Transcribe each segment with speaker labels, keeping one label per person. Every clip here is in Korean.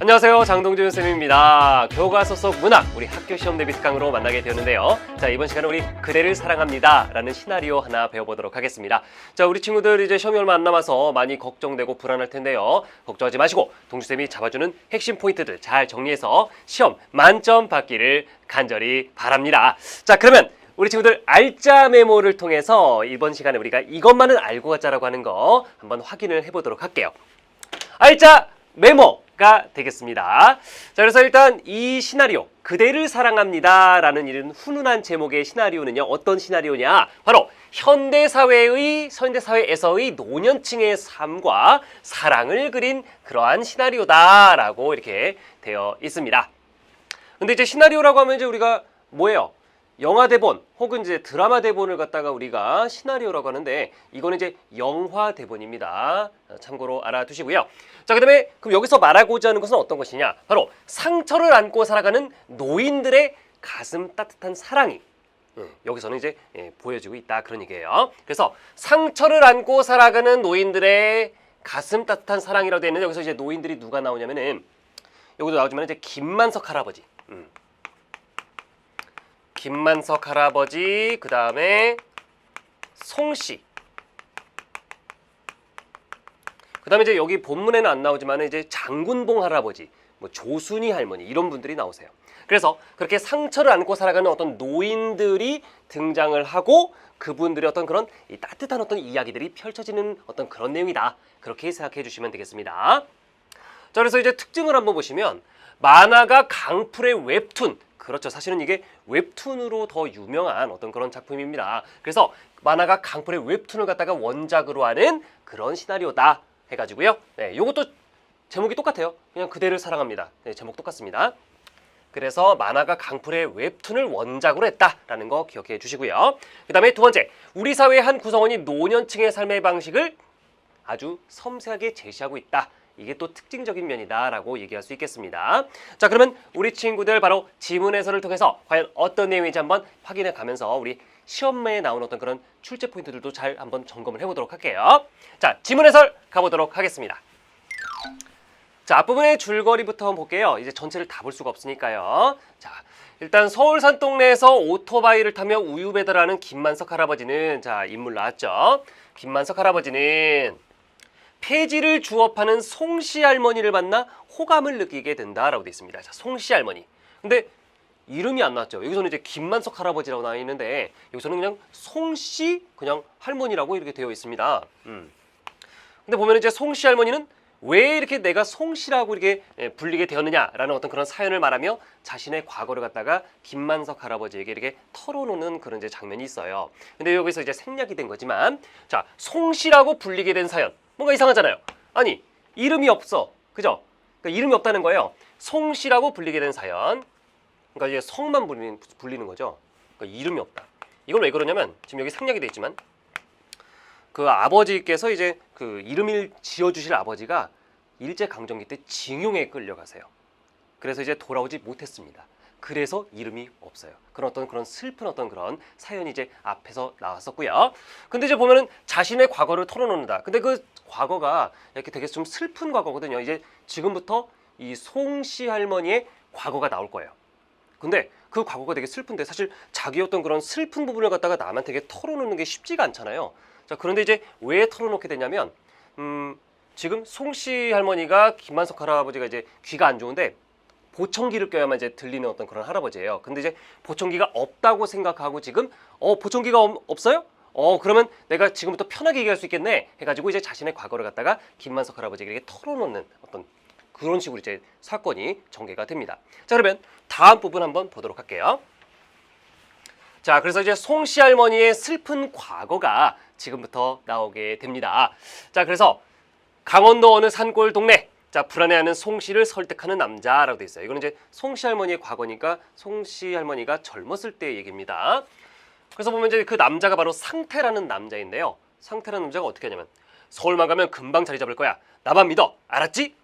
Speaker 1: 안녕하세요, 장동준 쌤입니다. 교과서 속 문학, 우리 학교 시험 대비 특강으로 만나게 되었는데요. 자, 이번 시간은 우리 그대를 사랑합니다 라는 시나리오 하나 배워보도록 하겠습니다. 자, 우리 친구들 이제 시험이 얼마 안 남아서 많이 걱정되고 불안할 텐데요. 걱정하지 마시고 동주쌤이 잡아주는 핵심 포인트들 잘 정리해서 시험 만점 받기를 간절히 바랍니다. 자, 그러면 우리 친구들 알짜 메모를 통해서 이번 시간에 우리가 이것만은 알고 가자라고 하는 거 한번 확인을 해보도록 할게요. 알짜 메모가 되겠습니다. 자, 그래서 일단 이 시나리오 그대를 사랑합니다 라는 이런 훈훈한 제목의 시나리오는요, 어떤 시나리오냐, 바로 현대사회에서의 노년층의 삶과 사랑을 그린 그러한 시나리오다 라고 이렇게 되어 있습니다. 근데 이제 시나리오라고 하면 이제 우리가 뭐예요? 영화 대본 혹은 이제 드라마 대본을 갖다가 우리가 시나리오라고 하는데, 이거는 이제 영화 대본입니다. 참고로 알아두시고요. 자, 그다음에 그럼 여기서 말하고자 하는 것은 어떤 것이냐? 바로 상처를 안고 살아가는 노인들의 가슴 따뜻한 사랑이 여기서는 이제 보여지고 있다, 그런 얘기예요. 그래서 상처를 안고 살아가는 노인들의 가슴 따뜻한 사랑이라고 되어 있는데, 여기서 이제 노인들이 누가 나오냐면은 여기도 나오지만 이제 김만석 할아버지. 김만석 할아버지, 그 다음에 송씨, 그 다음에 이제 여기 본문에는 안 나오지만 이제 장군봉 할아버지, 뭐 조순이 할머니, 이런 분들이 나오세요. 그래서 그렇게 상처를 안고 살아가는 어떤 노인들이 등장을 하고 그분들의 어떤 그런 따뜻한 어떤 이야기들이 펼쳐지는 어떤 그런 내용이다, 그렇게 생각해 주시면 되겠습니다. 자, 그래서 이제 특징을 한번 보시면 만화가 강풀의 웹툰, 그렇죠. 사실은 이게 웹툰으로 더 유명한 어떤 그런 작품입니다. 그래서 만화가 강풀의 웹툰을 갖다가 원작으로 하는 그런 시나리오다 해가지고요. 네, 요것도 제목이 똑같아요. 그냥 그대를 사랑합니다. 네, 제목 똑같습니다. 그래서 만화가 강풀의 웹툰을 원작으로 했다라는 거 기억해 주시고요. 그 다음에 두 번째, 우리 사회의 한 구성원이 노년층의 삶의 방식을 아주 섬세하게 제시하고 있다. 이게 또 특징적인 면이다라고 얘기할 수 있겠습니다. 자, 그러면 우리 친구들 바로 지문 해설을 통해서 과연 어떤 내용인지 한번 확인해 가면서 우리 시험에 나오는 어떤 그런 출제 포인트들도 잘 한번 점검을 해보도록 할게요. 자, 지문 해설 가보도록 하겠습니다. 자, 앞부분의 줄거리부터 한번 볼게요. 이제 전체를 다 볼 수가 없으니까요. 자, 일단 서울 산동네에서 오토바이를 타며 우유 배달하는 김만석 할아버지는, 자, 인물 나왔죠. 김만석 할아버지는 폐지를 주워 파는 송씨 할머니를 만나 호감을 느끼게 된다라고 되어 있습니다. 자, 송씨 할머니. 근데 이름이 안 나왔죠. 여기서는 이제 김만석 할아버지라고 나와 있는데 여기서는 그냥 송씨 그냥 할머니라고 이렇게 되어 있습니다. 근데 보면 이제 송씨 할머니는 왜 이렇게 내가 송씨라고 이렇게 불리게 되었느냐라는 어떤 그런 사연을 말하며 자신의 과거를 갖다가 김만석 할아버지에게 이렇게 털어놓는 그런 이제 장면이 있어요. 근데 여기서 이제 생략이 된 거지만, 자, 송씨라고 불리게 된 사연. 뭔가 이상하잖아요. 아니, 이름이 없어. 그죠? 그러니까 이름이 없다는 거예요. 송씨라고 불리게 된 사연. 그러니까 이제 성만 불리는 거죠. 그러니까 이름이 없다. 이걸 왜 그러냐면, 지금 여기 생략이 돼 있지만 그 아버지께서 이제 그 이름을 지어주실 아버지가 일제강점기 때 징용에 끌려가세요. 그래서 이제 돌아오지 못했습니다. 그래서 이름이 없어요. 그런 어떤 그런 슬픈 어떤 그런 사연이 이제 앞에서 나왔었고요. 근데 이제 보면은 자신의 과거를 털어놓는다. 근데 그 과거가 이렇게 되게 좀 슬픈 과거거든요. 이제 지금부터 이 송씨 할머니의 과거가 나올 거예요. 근데 그 과거가 되게 슬픈데 사실 자기 어떤 그런 슬픈 부분을 갖다가 남한테 되게 털어놓는 게 쉽지가 않잖아요. 자, 그런데 이제 왜 털어놓게 되냐면, 지금 송씨 할머니가 김만석 할아버지가 이제 귀가 안 좋은데 보청기를 껴야만 이제 들리는 어떤 그런 할아버지예요. 근데 이제 보청기가 없다고 생각하고 지금 보청기가 없어요? 그러면 내가 지금부터 편하게 얘기할 수 있겠네 해가지고 이제 자신의 과거를 갖다가 김만석 할아버지에게 이렇게 털어놓는 어떤 그런 식으로 이제 사건이 전개가 됩니다. 자, 그러면 다음 부분 한번 보도록 할게요. 자, 그래서 이제 송씨 할머니의 슬픈 과거가 지금부터 나오게 됩니다. 자, 그래서 강원도 어느 산골 동네, 자, 불안해하는 송씨를 설득하는 남자라고 돼 있어요. 이거는 이제 송씨 할머니의 과거니까 송씨 할머니가 젊었을 때 얘기입니다. 그래서 보면 이제 그 남자가 바로 상태라는 남자인데요. 상태라는 남자가 어떻게 하냐면, 서울만 가면 금방 자리 잡을 거야. 나만 믿어. 알았지?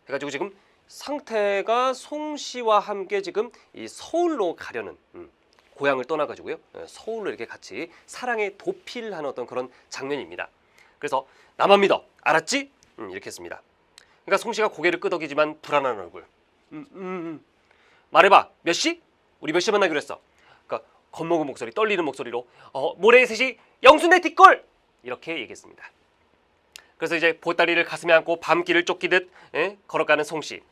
Speaker 1: 해가지고 지금 상태가 송씨와 함께 지금 이 서울로 가려는 고향을 떠나가지고요. 서울로 이렇게 같이 사랑에 도피를 하는 어떤 그런 장면입니다. 그래서 나만 믿어. 알았지? 이렇게 했습니다. 그러니까 송씨가 고개를 끄덕이지만 불안한 얼굴. 말해봐. 몇 시? 우리 몇 시에 만나기로 했어? 그러니까 겁먹은 목소리, 떨리는 목소리로 모레 3시 영순네 뒷골! 이렇게 얘기했습니다. 그래서 이제 보따리를 가슴에 안고 밤길을 쫓기듯 걸어가는 송씨.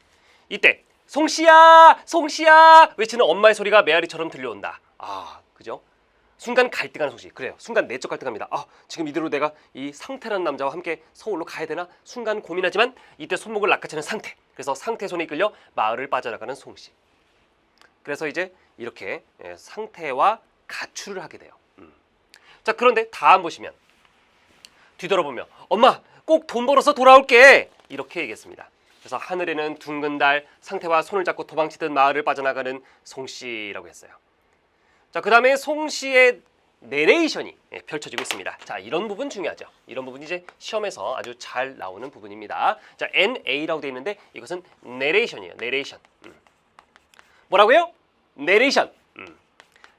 Speaker 1: 이때 송씨야! 송씨야! 외치는 엄마의 소리가 메아리처럼 들려온다. 아, 그죠? 순간 갈등하는 송씨. 그래요. 순간 내적 갈등합니다. 아, 지금 이대로 내가 이 상태라는 남자와 함께 서울로 가야 되나? 순간 고민하지만 이때 손목을 낚아채는 상태. 그래서 상태 손에 이끌려 마을을 빠져나가는 송씨. 그래서 이제 이렇게 상태와 가출을 하게 돼요. 자, 그런데 다음 보시면 뒤돌아보면 엄마 꼭 돈 벌어서 돌아올게 이렇게 얘기했습니다. 그래서 하늘에는 둥근 달, 상태와 손을 잡고 도망치듯 마을을 빠져나가는 송씨라고 했어요. 자, 그 다음에 송씨의 내레이션이 펼쳐지고 있습니다. 자, 이런 부분 중요하죠. 이런 부분이 이제 시험에서 아주 잘 나오는 부분입니다. 자, NA라고 되어 있는데 이것은 내레이션이에요. 내레이션. 뭐라고요? 내레이션.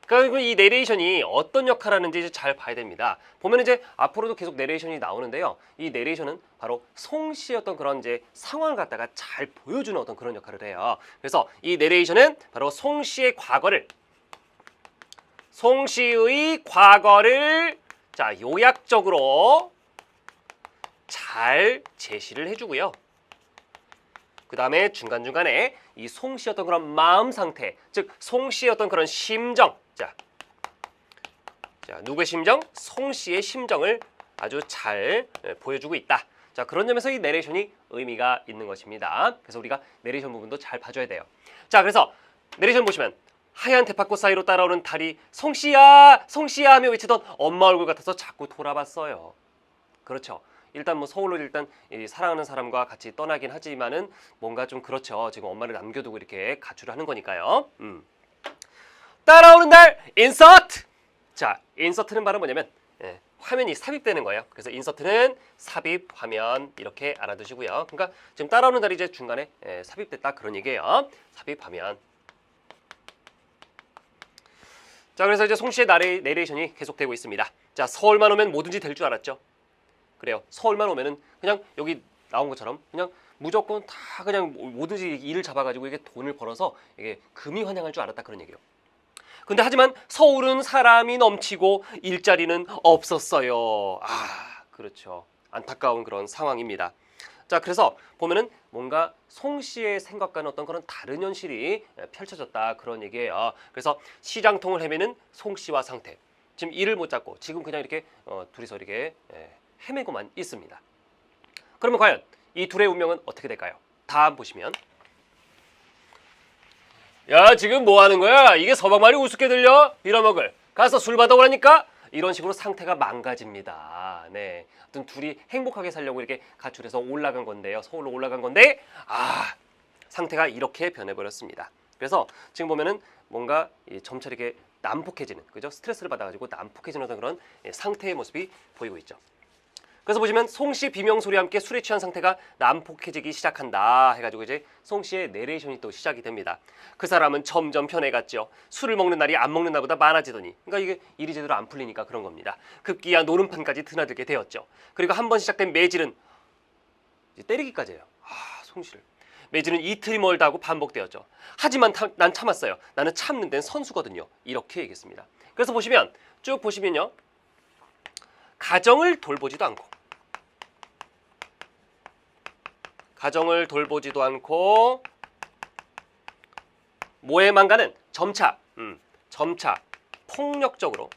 Speaker 1: 그러니까 이 내레이션이 어떤 역할을 하는지 이제 잘 봐야 됩니다. 보면 이제 앞으로도 계속 내레이션이 나오는데요. 이 내레이션은 바로 송씨의 어떤 그런 이제 상황을 갖다가 잘 보여주는 어떤 그런 역할을 해요. 그래서 이 내레이션은 바로 송씨의 과거를 자, 요약적으로 잘 제시를 해주고요. 그 다음에 중간중간에 이 송씨의 어떤 그런 마음 상태, 즉 송씨의 어떤 그런 심정, 자 누구의 심정? 송씨의 심정을 아주 잘 보여주고 있다. 자, 그런 점에서 이 내레이션이 의미가 있는 것입니다. 그래서 우리가 내레이션 부분도 잘 봐줘야 돼요. 자, 그래서 내레이션 보시면 하얀 대파꽃 사이로 따라오는 달이 송씨야, 송씨야 하며 외치던 엄마 얼굴 같아서 자꾸 돌아봤어요. 그렇죠. 일단 뭐 서울로 일단 이 사랑하는 사람과 같이 떠나긴 하지만은 뭔가 좀 그렇죠. 지금 엄마를 남겨두고 이렇게 가출을 하는 거니까요. 따라오는 달 인서트. 자, 인서트는 바로 뭐냐면 화면이 삽입되는 거예요. 그래서 인서트는 삽입 화면 이렇게 알아두시고요. 그러니까 지금 따라오는 달이 이제 중간에 삽입됐다 그런 얘기예요. 삽입 화면. 자, 그래서 이제 송씨의 내레이션이 계속되고 있습니다. 자, 서울만 오면 뭐든지 될 줄 알았죠. 그래요. 서울만 오면은 그냥 여기 나온 것처럼 그냥 무조건 다 그냥 뭐든지 일을 잡아가지고 이게 돈을 벌어서 이게 금이 환영할 줄 알았다 그런 얘기예요. 근데 하지만 서울은 사람이 넘치고 일자리는 없었어요. 아, 그렇죠. 안타까운 그런 상황입니다. 자, 그래서 보면은 뭔가 송씨의 생각과는 어떤 그런 다른 현실이 펼쳐졌다 그런 얘기예요. 그래서 시장통을 헤매는 송씨와 상태. 지금 일을 못 잡고 지금 그냥 이렇게 둘이서 이렇게 헤매고만 있습니다. 그러면 과연 이 둘의 운명은 어떻게 될까요? 다음 보시면 야, 지금 뭐 하는 거야? 이게 서방말이 우습게 들려? 빌어먹을. 가서 술 받아오라니까? 이런 식으로 상태가 망가집니다. 네, 하여튼 둘이 행복하게 살려고 이렇게 가출해서 올라간 건데요. 서울로 올라간 건데 상태가 이렇게 변해버렸습니다. 그래서 지금 보면은 뭔가 점차 이렇게 난폭해지는, 그죠? 스트레스를 받아가지고 난폭해지는 그런 상태의 모습이 보이고 있죠. 그래서 보시면 송씨 비명소리와 함께 술에 취한 상태가 난폭해지기 시작한다 해가지고 이제 송씨의 내레이션이 또 시작이 됩니다. 그 사람은 점점 변해갔죠. 술을 먹는 날이 안 먹는 날보다 많아지더니, 그러니까 이게 일이 제대로 안 풀리니까 그런 겁니다. 급기야 노름판까지 드나들게 되었죠. 그리고 한 번 시작된 매질은 이제 때리기까지 해요. 송씨를. 매질은 이틀이 멀다 하고 반복되었죠. 하지만 난 참았어요. 나는 참는 데는 선수거든요. 이렇게 얘기했습니다. 그래서 보시면 쭉 보시면요. 가정을 돌보지도 않고 뭐에만 가는 점차 폭력적으로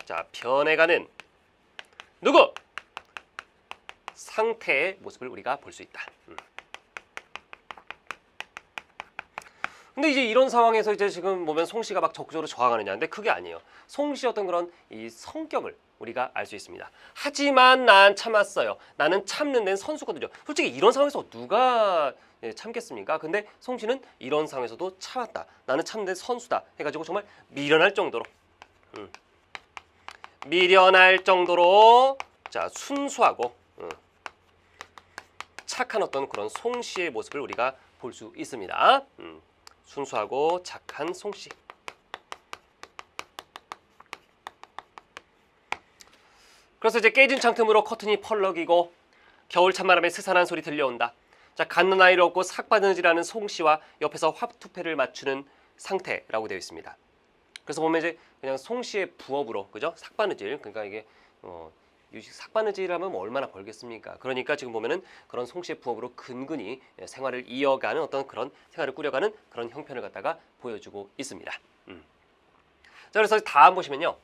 Speaker 1: 자 변해가는 누구? 상태의 모습을 우리가 볼 수 있다. 근데 이제 이런 상황에서 이제 지금 보면 송씨가 막 적극적으로 저항하느냐, 근데 그게 아니에요. 송씨의 어떤 그런 이 성격을 우리가 알 수 있습니다. 하지만 난 참았어요. 나는 참는 데는 선수거든요. 솔직히 이런 상황에서 누가 참겠습니까? 근데 송씨는 이런 상황에서도 참았다. 나는 참는 데는 선수다. 해가지고 정말 미련할 정도로 자 순수하고 착한 어떤 그런 송씨의 모습을 우리가 볼 수 있습니다. 순수하고 착한 송씨. 그래서 이제 깨진 창틈으로 커튼이 펄럭이고 겨울 찬바람에 스산한 소리 들려온다. 자, 갓난아이를 업고 삭바느질하는 송씨와 옆에서 화투패를 맞추는 상태라고 되어 있습니다. 그래서 보면 이제 그냥 송씨의 부업으로, 그죠? 삭바느질. 그러니까 이게 삭바느질하면 뭐 얼마나 벌겠습니까? 그러니까 지금 보면은 그런 송씨의 부업으로 근근히 생활을 이어가는 어떤 그런 생활을 꾸려가는 그런 형편을 갖다가 보여주고 있습니다. 자, 그래서 다음 보시면요.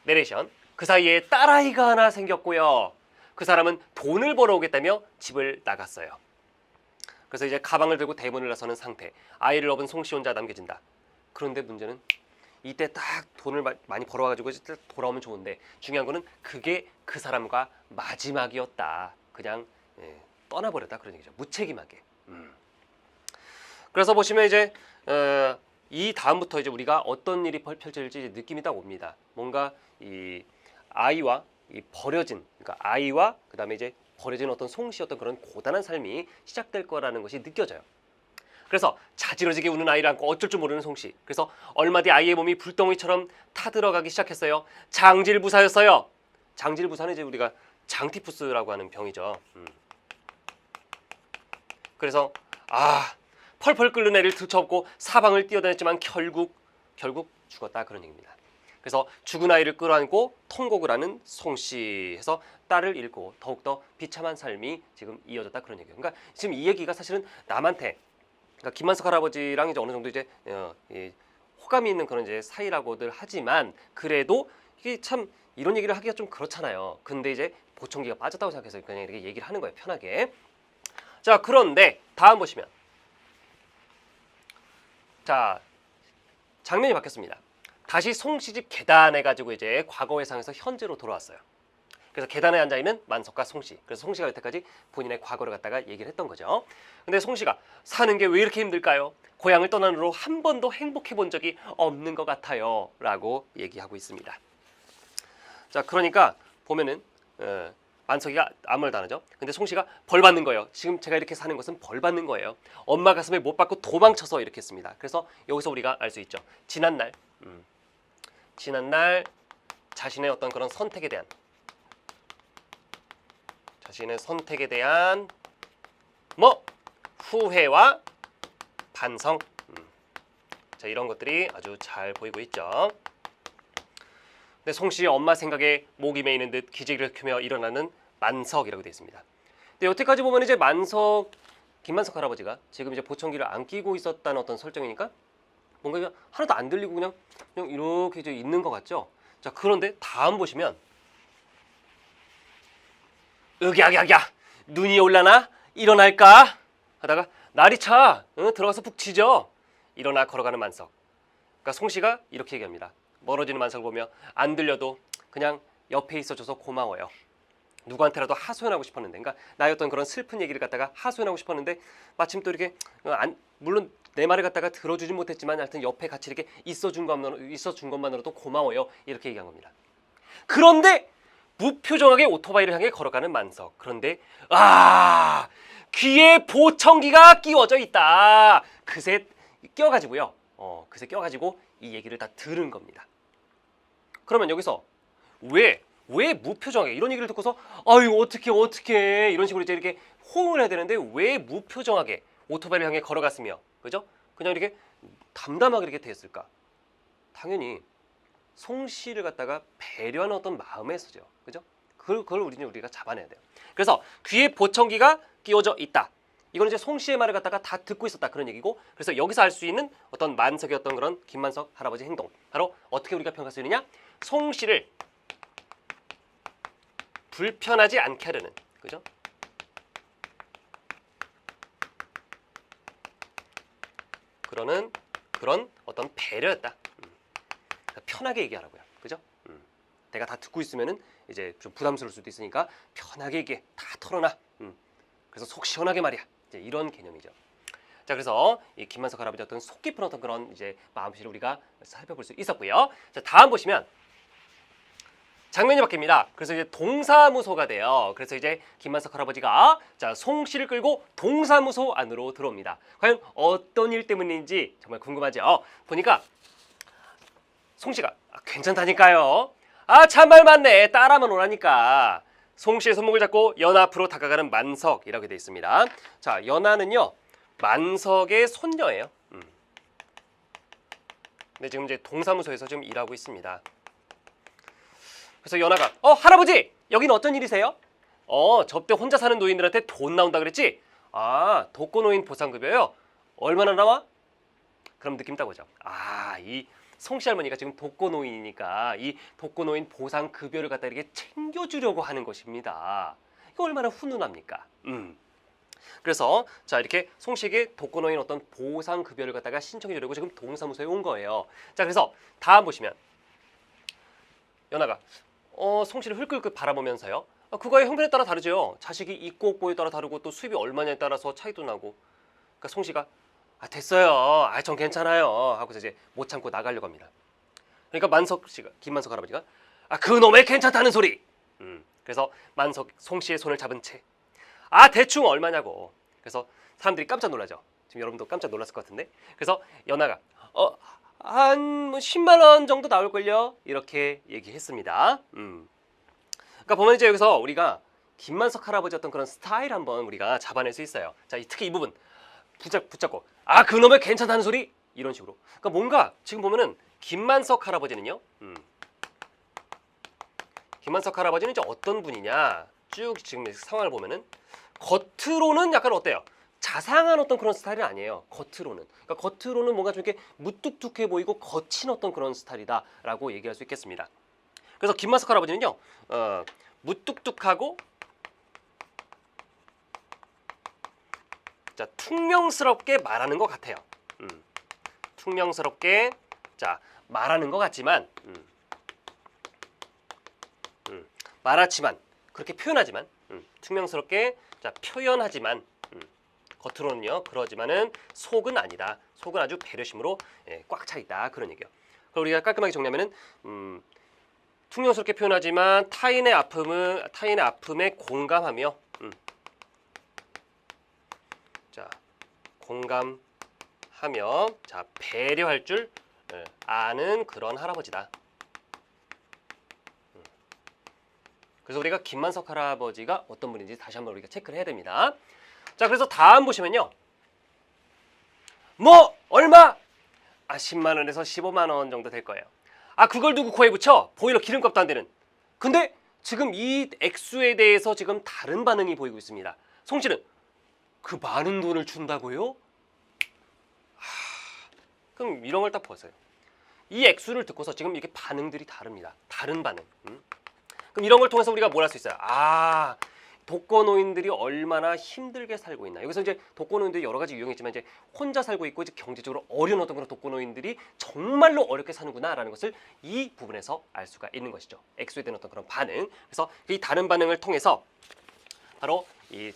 Speaker 1: 내레이션. 그 사이에 딸아이가 하나 생겼고요. 그 사람은 돈을 벌어오겠다며 집을 나갔어요. 그래서 이제 가방을 들고 대문을 나서는 상태. 아이를 업은 송씨 혼자 남겨진다. 그런데 문제는 이때 딱 돈을 많이 벌어와가지고 돌아오면 좋은데 중요한 거는 그게 그 사람과 마지막이었다. 그냥 떠나버렸다 그런 얘기죠. 무책임하게. 그래서 보시면 이제 이 다음부터 이제 우리가 어떤 일이 펼쳐질지 느낌이 딱 옵니다. 뭔가 이 아이와 이 버려진, 그러니까 아이와 그다음에 이제 버려진 어떤 송씨 어떤 그런 고단한 삶이 시작될 거라는 것이 느껴져요. 그래서 자지러지게 우는 아이를 안고 어쩔 줄 모르는 송씨. 그래서 얼마 뒤 아이의 몸이 불덩이처럼 타들어가기 시작했어요. 장질부사였어요. 장질부사는 이제 우리가 장티푸스라고 하는 병이죠. 그래서 펄펄 끓는 애를 들쳐업고 사방을 뛰어다녔지만 결국 죽었다 그런 얘기입니다. 그래서 죽은 아이를 끌어안고 통곡을 하는 송씨 해서 딸을 잃고 더욱더 비참한 삶이 지금 이어졌다 그런 얘기예요. 그러니까 지금 이 얘기가 사실은 남한테, 그러니까 김만석 할아버지랑 이제 어느 정도 이제 호감이 있는 그런 이제 사이라고들 하지만 그래도 이게 참 이런 얘기를 하기가 좀 그렇잖아요. 근데 이제 보청기가 빠졌다고 생각해서 그냥 이렇게 얘기를 하는 거예요, 편하게. 자, 그런데 다음 보시면, 자, 장면이 바뀌었습니다. 다시 송씨 집 계단에 가지고 이제 과거 회상에서 현재로 돌아왔어요. 그래서 계단에 앉아 있는 만석과 송씨. 그래서 송씨가 여태까지 본인의 과거를 갖다가 얘기를 했던 거죠. 근데 송씨가 사는 게 왜 이렇게 힘들까요? 고향을 떠난 후로 한 번도 행복해 본 적이 없는 것 같아요. 라고 얘기하고 있습니다. 자, 그러니까 보면은 만석이가 아무 말도 안 하죠. 근데 송씨가 벌 받는 거예요. 지금 제가 이렇게 사는 것은 벌 받는 거예요. 엄마 가슴에 못 받고 도망쳐서 이렇게 했습니다. 그래서 여기서 우리가 알 수 있죠. 지난날 자신의 어떤 그런 선택에 대한 뭐 후회와 반성, 자, 이런 것들이 아주 잘 보이고 있죠. 근데 송씨 엄마 생각에 목이 메이는 듯 기지개를 켜며 일어나는 만석이라고 되어 있습니다. 근데 여태까지 보면 이제 김만석 할아버지가 지금 이제 보청기를 안 끼고 있었다는 어떤 설정이니까 뭔가 하나도 안 들리고 그냥 이렇게 이제 있는 것 같죠. 자, 그런데 다음 보시면 으갸갸갸 눈이 올라나 일어날까 하다가 날이 차 들어가서 푹 지죠. 일어나 걸어가는 만석. 그러니까 송씨가 이렇게 얘기합니다. 멀어지는 만석을 보며 안 들려도 그냥 옆에 있어줘서 고마워요. 누구한테라도 하소연하고 싶었는데, 그러니까 나의 어떤 그런 슬픈 얘기를 갖다가 하소연하고 싶었는데 마침 또 이렇게 물론 내 말을 갖다가 들어주진 못했지만 하여튼 옆에 같이 이렇게 있어준 것만으로도 고마워요. 이렇게 얘기한 겁니다. 그런데 무표정하게 오토바이를 향해 걸어가는 만석. 그런데 귀에 보청기가 끼워져 있다. 그새 껴가지고요. 그새 껴가지고 이 얘기를 다 들은 겁니다. 그러면 여기서 왜 무표정하게 이런 얘기를 듣고서 아유 어떻게 이런 식으로 이제 이렇게 호응을 해야 되는데 왜 무표정하게 오토바이를 향해 걸어갔으며, 그죠? 그냥 이렇게 담담하게 이렇게 됐을까? 당연히 송씨를 갖다가 배려하는 어떤 마음에서죠, 그죠? 그걸 우리가 잡아내야 돼요. 그래서 귀에 보청기가 끼워져 있다. 이건 이제 송씨의 말을 갖다가 다 듣고 있었다 그런 얘기고, 그래서 여기서 알 수 있는 어떤 만석의 어떤 그런 김만석 할아버지 행동, 바로 어떻게 우리가 평가할 수 있느냐? 송씨를 불편하지 않게 하려는, 그죠? 그런 어떤 배려였다. 편하게 얘기하라고요, 그죠? 내가 다 듣고 있으면은 이제 좀 부담스러울 수도 있으니까 편하게 얘기해, 다 털어놔. 그래서 속 시원하게 말이야. 이제 이런 개념이죠. 자, 그래서 이 김만석 할아버지 어떤 속 깊은 어떤 그런 이제 마음씨를 우리가 살펴볼 수 있었고요. 자, 다음 보시면 장면이 바뀝니다. 그래서 이제 동사무소가 돼요. 그래서 이제 김만석 할아버지가 자, 송씨를 끌고 동사무소 안으로 들어옵니다. 과연 어떤 일 때문인지 정말 궁금하죠. 보니까 송씨가 괜찮다니까요. 아 참말 맞네. 따라만 오라니까. 송씨의 손목을 잡고 연아 앞으로 다가가는 만석이라고 되어 있습니다. 자, 연아는요 만석의 손녀예요. 근데 지금 이제 동사무소에서 지금 일하고 있습니다. 그래서 연아가 할아버지 여기는 어떤 일이세요? 접대 혼자 사는 노인들한테 돈 나온다 그랬지? 아 독거노인 보상급여요? 얼마나 나와? 그럼 느낌 딱 오죠. 이 송씨 할머니가 지금 독거노인이니까 이 독거노인 보상급여를 갖다 이렇게 챙겨주려고 하는 것입니다. 이거 얼마나 훈훈합니까? 그래서 자 이렇게 송씨에게 독거노인 어떤 보상급여를 갖다가 신청해 주려고 지금 동사무소에 온 거예요. 자 그래서 다음 보시면 연아가 송씨를 흘끗흘끗 바라보면서요. 그거의 형편에 따라 다르죠. 자식이 있고 없고에 따라 다르고 또 수입이 얼마냐에 따라서 차이도 나고. 그러니까 송씨가 됐어요. 전 괜찮아요. 하고서 이제 못 참고 나가려고 합니다. 그러니까 김만석 할아버지가 그놈의 괜찮다는 소리. 그래서 송씨의 손을 잡은 채 대충 얼마냐고. 그래서 사람들이 깜짝 놀라죠. 지금 여러분도 깜짝 놀랐을 것 같은데. 그래서 연아가 한 10만 원 정도 나올걸요. 이렇게 얘기했습니다. 그러니까 보면 이제 여기서 우리가 김만석 할아버지 어떤 그런 스타일 한번 우리가 잡아낼 수 있어요. 자, 특히 이 부분 붙잡고 그놈의 괜찮다는 소리 이런 식으로. 그러니까 뭔가 지금 보면은 김만석 할아버지는요. 김만석 할아버지는 이제 어떤 분이냐? 쭉 지금 상황을 보면은 겉으로는 약간 어때요? 자상한 어떤 그런 스타일은 아니에요. 겉으로는. 그러니까 겉으로는 뭔가 좀 이렇게 무뚝뚝해 보이고 거친 어떤 그런 스타일이다라고 얘기할 수 있겠습니다. 그래서 김만석 할아버지는요. 무뚝뚝하고 자 퉁명스럽게 말하는 것 같아요. 퉁명스럽게 자 말하는 것 같지만 말하지만 그렇게 표현하지만 퉁명스럽게 자 표현하지만 겉으로는요 그러지만은 속은 아니다. 속은 아주 배려심으로 꽉 차 있다 그런 얘기예요. 그럼 우리가 깔끔하게 정리하면은 퉁명스럽게 표현하지만 타인의 아픔에 공감하며 자 공감하며 자 배려할 줄 아는 그런 할아버지다. 그래서 우리가 김만석 할아버지가 어떤 분인지 다시 한번 우리가 체크를 해야 됩니다. 자 그래서 다음 보시면요. 뭐 얼마? 10만 원에서 15만 원 정도 될 거예요. 그걸 두고 코에 붙여? 보일러 기름값도 안 되는. 근데 지금 이 액수에 대해서 지금 다른 반응이 보이고 있습니다. 송씨는 그 많은 돈을 준다고요? 그럼 이런 걸 딱 보세요. 이 액수를 듣고서 지금 이렇게 반응들이 다릅니다. 다른 반응. 그럼 이런 걸 통해서 우리가 뭘 할 수 있어요? 독거노인들이 얼마나 힘들게 살고 있나. 여기서 이제 독거노인들이 여러 가지 유형이 있지만 이제 혼자 살고 있고 이제 경제적으로 어려운 어떤 그런 독거노인들이 정말로 어렵게 사는구나라는 것을 이 부분에서 알 수가 있는 것이죠. 액수에 대한 어떤 그런 반응. 그래서 이 다른 반응을 통해서 바로 이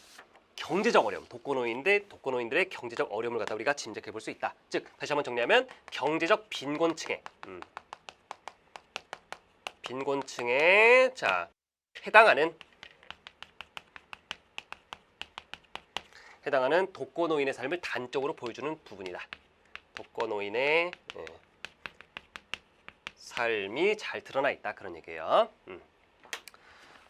Speaker 1: 경제적 어려움, 독거노인들의 경제적 어려움을 갖다 우리가 짐작해 볼 수 있다. 즉 다시 한번 정리하면 경제적 빈곤층에 자 해당하는 독거노인의 삶을 단적으로 보여주는 부분이다. 독거노인의 삶이 잘 드러나 있다 그런 얘기예요.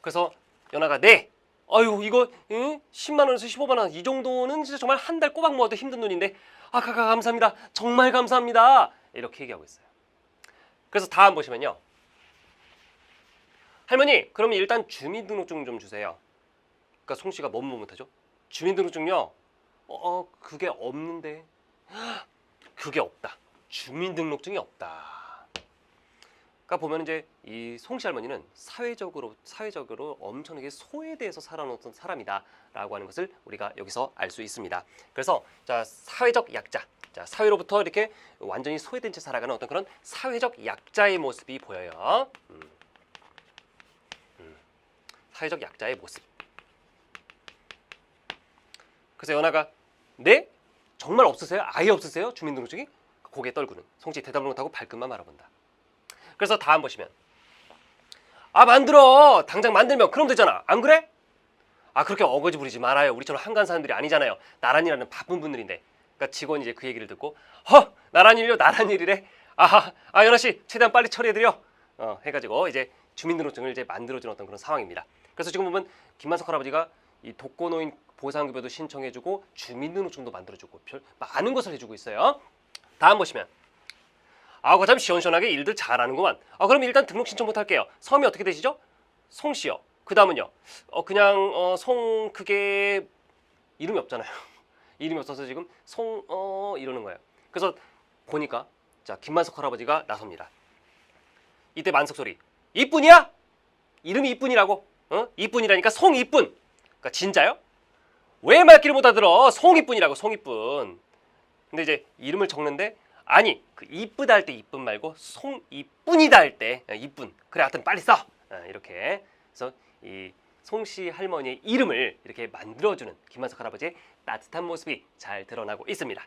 Speaker 1: 그래서 연아가 이거 10만 원에서 15만 원 이 정도는 진짜 정말 한 달 꼬박 모아도 힘든 돈인데 카카 감사합니다. 정말 감사합니다. 이렇게 얘기하고 있어요. 그래서 다음 보시면요. 할머니 그러면 일단 주민등록증 좀 주세요. 그러니까 송씨가 뭐뭐 못하죠? 주민등록증요? 그게 없는데. 그게 없다. 주민등록증이 없다. 그러니까 보면 이제 이 송씨 할머니는 사회적으로 엄청나게 소외돼서 살아놓던 사람이다라고 하는 것을 우리가 여기서 알 수 있습니다. 그래서 자 사회적 약자, 자 사회로부터 이렇게 완전히 소외된 채 살아가는 어떤 그런 사회적 약자의 모습이 보여요. 사회적 약자의 모습. 그래서 연아가 네? 정말 없으세요? 아예 없으세요? 주민등록증이? 고개 떨구는. 송씨 대답을 못하고 발끝만 바라본다. 그래서 다음 보시면 만들어! 당장 만들면 그럼 되잖아. 안 그래? 그렇게 어거지 부리지 말아요. 우리처럼 한가한 사람들이 아니잖아요. 나란 일하는 바쁜 분들인데. 그러니까 직원이 이제 그 얘기를 듣고 나란 일이요? 나란 일이래? 연아씨 최대한 빨리 처리해드려. 해가지고 이제 주민등록증을 이제 만들어주는 어떤 그런 상황입니다. 그래서 지금 보면 김만석 할아버지가 이 독거노인 보상급여도 신청해주고 주민등록증도 만들어주고 별 많은 것을 해주고 있어요. 다음 보시면 참 시원시원하게 일들 잘하는구만. 그럼 일단 등록 신청부터 할게요. 성이 어떻게 되시죠? 송씨요. 그 다음은요. 그냥 송 그게 이름이 없잖아요. 이름이 없어서 지금 이러는 거예요. 그래서 보니까 자 김만석 할아버지가 나섭니다. 이때 만석 소리. 이쁜이야? 이름이 이쁜이라고? 이쁜이라니까 송이쁜. 그러니까 진짜요? 왜 말귀를 못 알아들어? 송이쁜이라고 송이쁜. 근데 이제 이름을 적는데 아니 그 이쁘다 할 때 이쁜 말고 송이쁜이다 할 때 이쁜. 그래 하여튼 빨리 써. 이렇게. 그래서 이 송씨 할머니의 이름을 이렇게 만들어주는 김만석 할아버지의 따뜻한 모습이 잘 드러나고 있습니다.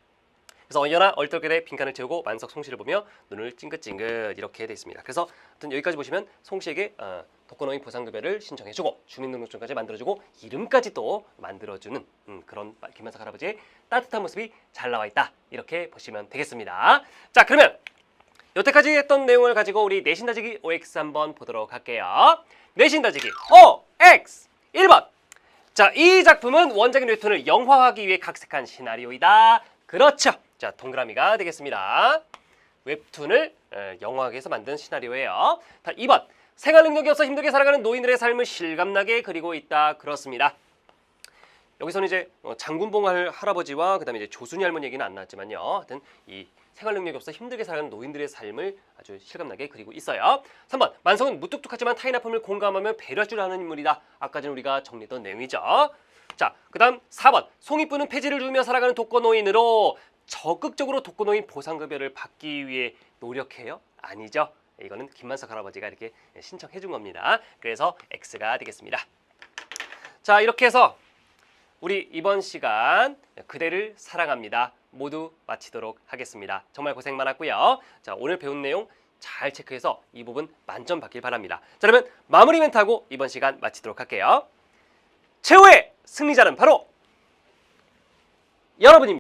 Speaker 1: 그래서 언제나 얼떨결에 빈칸을 채우고 만석 송씨를 보며 눈을 찡긋찡긋 이렇게 돼 있습니다. 그래서 하여튼 여기까지 보시면 송씨에게 독거노인 보상급여를 신청해주고 주민등록증까지 만들어주고 이름까지 또 만들어주는 그런 김만석 할아버지의 따뜻한 모습이 잘 나와 있다. 이렇게 보시면 되겠습니다. 자 그러면 여태까지 했던 내용을 가지고 우리 내신 다지기 OX 한번 보도록 할게요. 내신 다지기 OX 1번. 자, 이 작품은 원작인 웹툰을 영화화하기 위해 각색한 시나리오이다. 그렇죠. 자, 동그라미가 되겠습니다. 웹툰을 영화화하기 위해서 만든 시나리오예요. 자, 2번. 생활 능력이 없어 힘들게 살아가는 노인들의 삶을 실감나게 그리고 있다. 그렇습니다. 여기서는 이제 장군봉 할아버지와 그다음에 이제 조순이 할머니 얘기는 안 나왔지만요. 하여튼 이 생활 능력이 없어 힘들게 살아가는 노인들의 삶을 아주 실감나게 그리고 있어요. 3번. 만석은 무뚝뚝하지만 타인 아픔을 공감하며 배려할 줄 아는 인물이다. 아까 전 우리가 정리했던 내용이죠. 자, 그다음 4번. 송이쁜은 폐지를 주며 살아가는 독거노인으로 적극적으로 독거노인 보상급여를 받기 위해 노력해요? 아니죠. 이거는 김만석 할아버지가 이렇게 신청해 준 겁니다. 그래서 X가 되겠습니다. 자, 이렇게 해서 우리 이번 시간 그대를 사랑합니다. 모두 마치도록 하겠습니다. 정말 고생 많았고요. 자, 오늘 배운 내용 잘 체크해서 이 부분 만점 받길 바랍니다. 자, 그러면 마무리 멘트하고 이번 시간 마치도록 할게요. 최후의 승리자는 바로 여러분입니다.